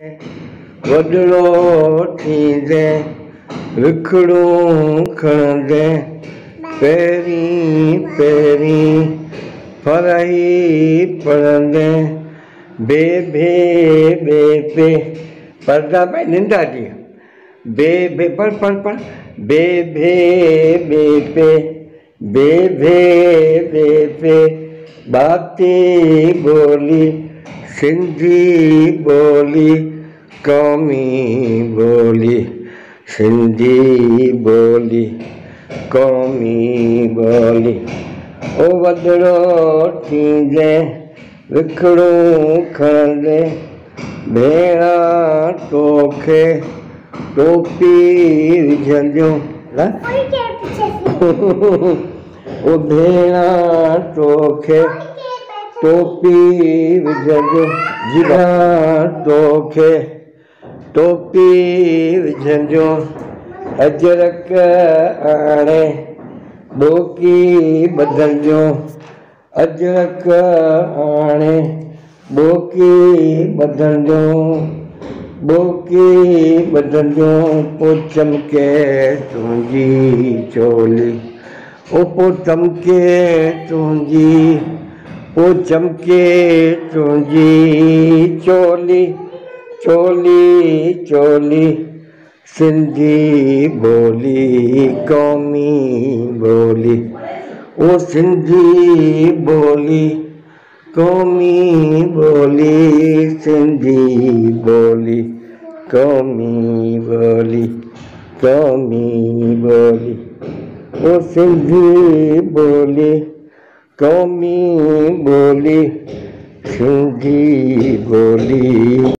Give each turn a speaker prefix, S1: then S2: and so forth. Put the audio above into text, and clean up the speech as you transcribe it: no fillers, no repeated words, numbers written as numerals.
S1: वॾड़ो थींदे विखड़ूं खणंदे पहिरीं पहिरीं फरही पढ़ंदे बे बे बे पे पर्दा पे निंदा जी बे बे पढ़ पढ़ पढ़ बे बे बे पे बे बे बे पे बाती बोली सिंधी बोली कौमी बोली सिंधी बोली कौमी बोली ओ वॾड़ो थींदे विखड़ूं खणंदे भेणा तोखे टोपी विझंदियूं ओ भेणा तोखे टोपी विझंदियूं जिगा तोखे टोपी विझंदियूं अजरक आणे ॿोकी ॿधंदियूं अजरक आणे ॿोकी ॿधंदियूं ॿोकी ॿधंदियूं पोइ चमके तुंहिंजी चोली ओ पोइ चमके तुंहिंजी ओ चमके तुंहिंजी चोली चोली चोली सिंधी बोली कौमी बोली ओ सिंधी बोली कौमी बोली सिंधी बोली कौमी बोली कौमी बोली ओ सिंधी बोली कौमी बोली सिंधी बोली।